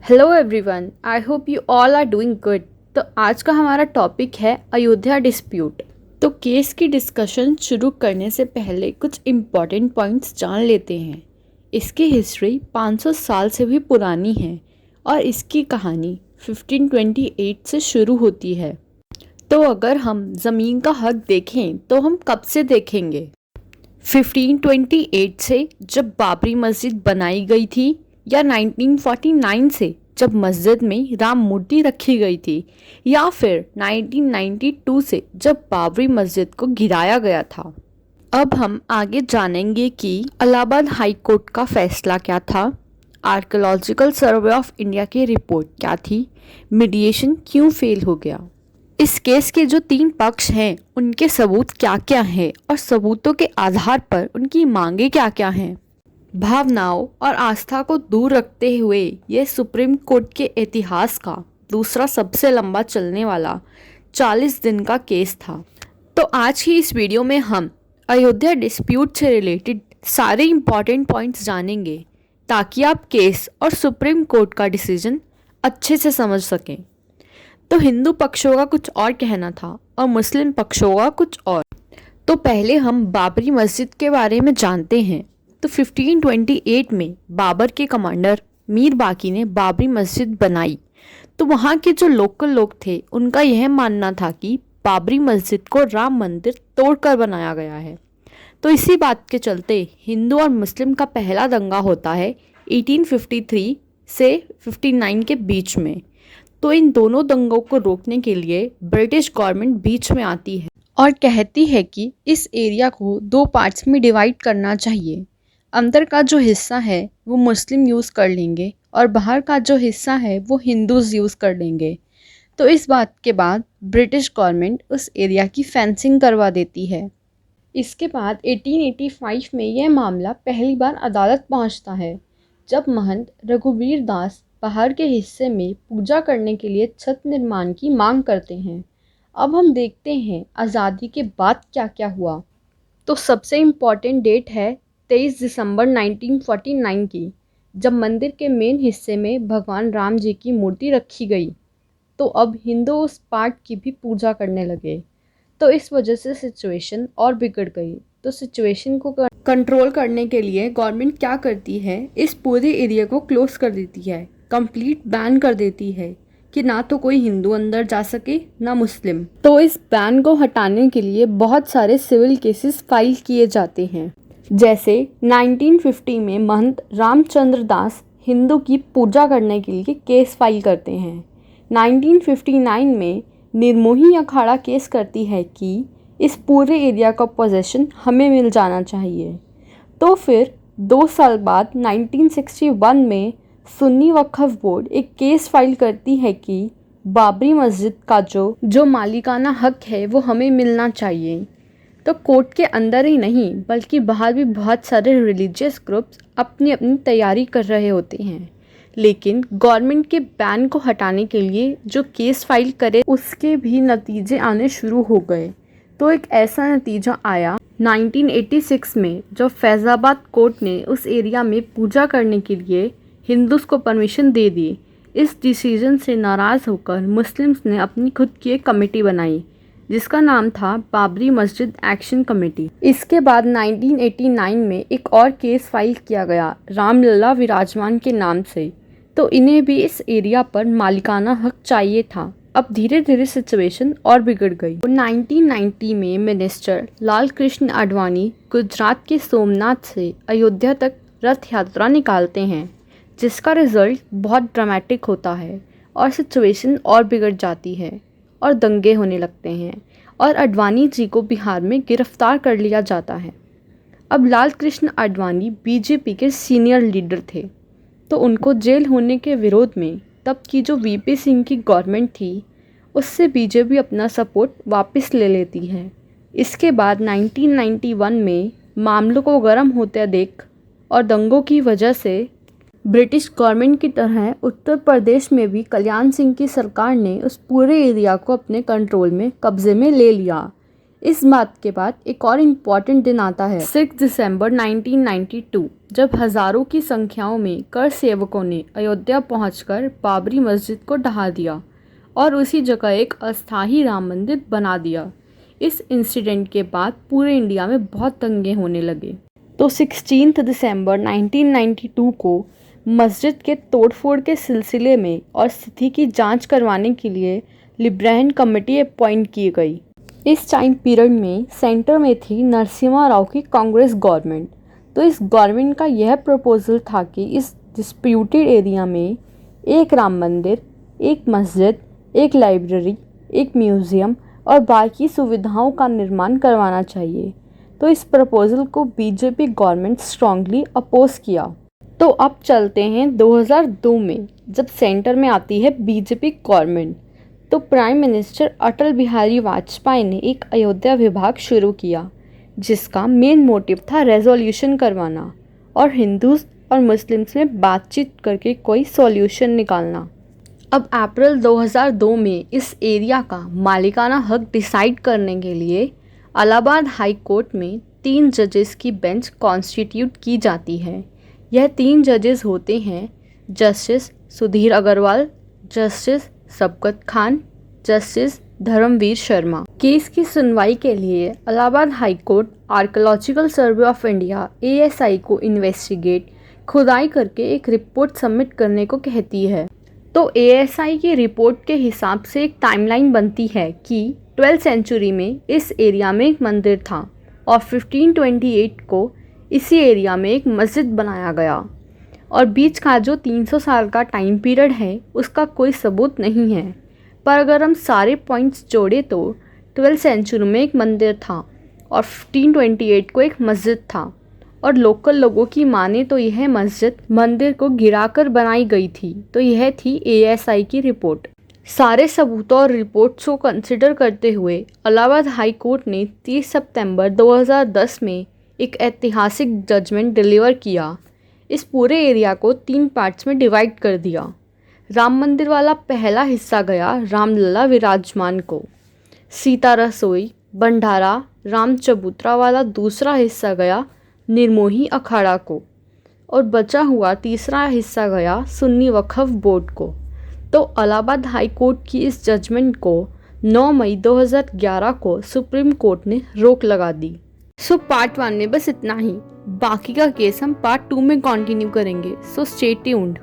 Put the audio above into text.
Hello everyone, I hope you all are doing good. तो आज का हमारा टॉपिक है अयोध्या डिस्प्यूट। तो केस की डिस्कशन शुरू करने से पहले कुछ इम्पॉर्टेंट पॉइंट्स जान लेते हैं। इसकी हिस्ट्री 500 साल से भी पुरानी है और इसकी कहानी 1528 से शुरू होती है। तो अगर हम ज़मीन का हक देखें तो हम कब से देखेंगे? 1528 से जब बाबरी मस्जिद बनाई गई थी, या 1949 से जब मस्जिद में राम मूर्ति रखी गई थी, या फिर 1992 से जब बाबरी मस्जिद को गिराया गया था। अब हम आगे जानेंगे कि इलाहाबाद हाई कोर्ट का फैसला क्या था, आर्कियोलॉजिकल सर्वे ऑफ इंडिया की रिपोर्ट क्या थी, मीडिएशन क्यों फेल हो गया, इस केस के जो 3 पक्ष हैं उनके सबूत क्या क्या हैं और सबूतों के आधार पर उनकी मांगे क्या क्या हैं। भावनाओं और आस्था को दूर रखते हुए यह सुप्रीम कोर्ट के इतिहास का दूसरा सबसे लंबा चलने वाला 40 दिन का केस था। तो आज की इस वीडियो में हम अयोध्या डिस्प्यूट से रिलेटेड सारे इम्पॉर्टेंट पॉइंट्स जानेंगे ताकि आप केस और सुप्रीम कोर्ट का डिसीजन अच्छे से समझ सकें। तो हिंदू पक्षों का कुछ और कहना था और मुस्लिम पक्षों का कुछ और। तो पहले हम बाबरी मस्जिद के बारे में जानते हैं। तो 1528 में बाबर के कमांडर मीर बाकी ने बाबरी मस्जिद बनाई। तो वहाँ के जो लोकल लोग थे उनका यह मानना था कि बाबरी मस्जिद को राम मंदिर तोड़कर बनाया गया है। तो इसी बात के चलते हिंदू और मुस्लिम का पहला दंगा होता है 1853 से 59 के बीच में। तो इन दोनों दंगों को रोकने के लिए ब्रिटिश गवर्नमेंट बीच में आती है और कहती है कि इस एरिया को 2 पार्ट्स में डिवाइड करना चाहिए। अंदर का जो हिस्सा है वो मुस्लिम यूज़ कर लेंगे और बाहर का जो हिस्सा है वो हिंदूज़ यूज़ कर लेंगे। तो इस बात के बाद ब्रिटिश गवर्नमेंट उस एरिया की फेंसिंग करवा देती है। इसके बाद 1885 में यह मामला पहली बार अदालत पहुंचता है, जब महंत रघुवीर दास बाहर के हिस्से में पूजा करने के लिए छत निर्माण की मांग करते हैं। अब हम देखते हैं आज़ादी के बाद क्या क्या हुआ। तो सबसे इम्पॉर्टेंट डेट है 23 दिसंबर 1949 की, जब मंदिर के मेन हिस्से में भगवान राम जी की मूर्ति रखी गई। तो अब हिंदू उस पार्ट की भी पूजा करने लगे। तो इस वजह से सिचुएशन और बिगड़ गई। तो सिचुएशन को कंट्रोल करने के लिए गवर्नमेंट क्या करती है, इस पूरे एरिया को क्लोज कर देती है, कंप्लीट बैन कर देती है कि ना तो कोई हिंदू अंदर जा सके ना मुस्लिम। तो इस बैन को हटाने के लिए बहुत सारे सिविल केसेस फाइल किए जाते हैं। जैसे 1950 में महंत रामचंद्र दास हिंदू की पूजा करने के लिए केस फाइल करते हैं। 1959 में निर्मोही अखाड़ा केस करती है कि इस पूरे एरिया का पोजेशन हमें मिल जाना चाहिए। तो फिर 2 साल बाद 1961 में सुन्नी वक्फ बोर्ड एक केस फाइल करती है कि बाबरी मस्जिद का जो मालिकाना हक है वो हमें मिलना चाहिए। तो कोर्ट के अंदर ही नहीं बल्कि बाहर भी बहुत सारे रिलीजियस ग्रुप्स अपनी अपनी तैयारी कर रहे होते हैं, लेकिन गवर्नमेंट के बैन को हटाने के लिए जो केस फाइल करे उसके भी नतीजे आने शुरू हो गए। तो एक ऐसा नतीजा आया 1986 में, जब फैज़ाबाद कोर्ट ने उस एरिया में पूजा करने के लिए हिंदूज़ को परमिशन दे दी। इस डिसीजन से नाराज़ होकर मुस्लिम्स ने अपनी खुद की एक कमेटी बनाई जिसका नाम था बाबरी मस्जिद एक्शन कमेटी। इसके बाद 1989 में एक और केस फाइल किया गया रामलला विराजमान के नाम से। तो इन्हें भी इस एरिया पर मालिकाना हक चाहिए था। अब धीरे धीरे सिचुएशन और बिगड़ गई। 1990 में मिनिस्टर लाल कृष्ण आडवाणी गुजरात के सोमनाथ से अयोध्या तक रथ यात्रा निकालते हैं, जिसका रिजल्ट बहुत ड्रामेटिक होता है और सिचुएशन और बिगड़ जाती है और दंगे होने लगते हैं और आडवाणी जी को बिहार में गिरफ्तार कर लिया जाता है। अब लाल कृष्ण आडवाणी बीजेपी के सीनियर लीडर थे, तो उनको जेल होने के विरोध में तब की जो वीपी सिंह की गवर्नमेंट थी उससे बीजेपी अपना सपोर्ट वापस ले लेती है। इसके बाद 1991 में मामलों को गर्म होते देख और दंगों की वजह से ब्रिटिश गवर्नमेंट की तरह उत्तर प्रदेश में भी कल्याण सिंह की सरकार ने उस पूरे एरिया को अपने कंट्रोल में कब्ज़े में ले लिया। इस बात के बाद एक और इम्पॉर्टेंट दिन आता है 6 दिसंबर 1992, जब हज़ारों की संख्याओं में कर सेवकों ने अयोध्या पहुंचकर बाबरी मस्जिद को ढहा दिया और उसी जगह एक अस्थायी राम मंदिर बना दिया। इस इंसिडेंट के बाद पूरे इंडिया में बहुत दंगे होने लगे। तो 16 दिसंबर 1992 को मस्जिद के तोड़फोड़ के सिलसिले में और स्थिति की जांच करवाने के लिए लिब्रेहन कमेटी अपॉइंट की गई। इस टाइम पीरियड में सेंटर में थी नरसिम्हा राव की कांग्रेस गवर्नमेंट। तो इस गवर्नमेंट का यह प्रपोजल था कि इस डिस्प्यूटेड एरिया में एक राम मंदिर, एक मस्जिद, एक लाइब्रेरी, एक म्यूज़ियम और बाकी सुविधाओं का निर्माण करवाना चाहिए। तो इस प्रपोजल को बीजेपी गवर्नमेंट स्ट्रांगली अपोज किया। तो अब चलते हैं 2002 में, जब सेंटर में आती है बीजेपी गवर्नमेंट। तो प्राइम मिनिस्टर अटल बिहारी वाजपेयी ने एक अयोध्या विभाग शुरू किया, जिसका मेन मोटिव था रेजोल्यूशन करवाना और हिंदूज और मुस्लिम्स में बातचीत करके कोई सॉल्यूशन निकालना। अब अप्रैल 2002 में इस एरिया का मालिकाना हक डिसाइड करने के लिए इलाहाबाद हाई कोर्ट में 3 जजेस की बेंच कॉन्स्टिट्यूट की जाती है। यह 3 जजेस होते हैं justice Sudhir Agarwal, justice Sibghat Khan, justice Dharamveer Sharma. Case की सुनवाई के लिए Allahabad high court archaeological survey of India ASI को इन्वेस्टिगेट खुदाई करके एक रिपोर्ट सबमिट करने को कहती है। तो ASI की रिपोर्ट के हिसाब से एक टाइमलाइन बनती है कि 12th सेंचुरी में इस एरिया में एक मंदिर था और 1528 को इसी एरिया में एक मस्जिद बनाया गया और बीच का जो 300 साल का टाइम पीरियड है उसका कोई सबूत नहीं है। पर अगर हम सारे पॉइंट्स जोड़े तो 12th सेंचुरी में एक मंदिर था और 1528 को एक मस्जिद था और लोकल लोगों की माने तो यह मस्जिद मंदिर को गिराकर बनाई गई थी। तो यह थी ASI की रिपोर्ट। सारे सबूतों और रिपोर्ट्स को कंसिडर करते हुए इलाहाबाद हाई कोर्ट ने 30 सितंबर 2010 में एक ऐतिहासिक जजमेंट डिलीवर किया। इस पूरे एरिया को 3 पार्ट्स में डिवाइड कर दिया। राम मंदिर वाला पहला हिस्सा गया रामलला विराजमान को, सीता रसोई, भंडारा, राम चबूतरा वाला दूसरा हिस्सा गया निर्मोही अखाड़ा को और बचा हुआ तीसरा हिस्सा गया सुन्नी वक्फ बोर्ड को। तो इलाहाबाद हाई कोर्ट की इस जजमेंट को 9 मई 2011 को सुप्रीम कोर्ट ने रोक लगा दी। सो पार्ट 1 में बस इतना ही। बाकी का केस हम पार्ट 2 में कंटिन्यू करेंगे। So stay tuned.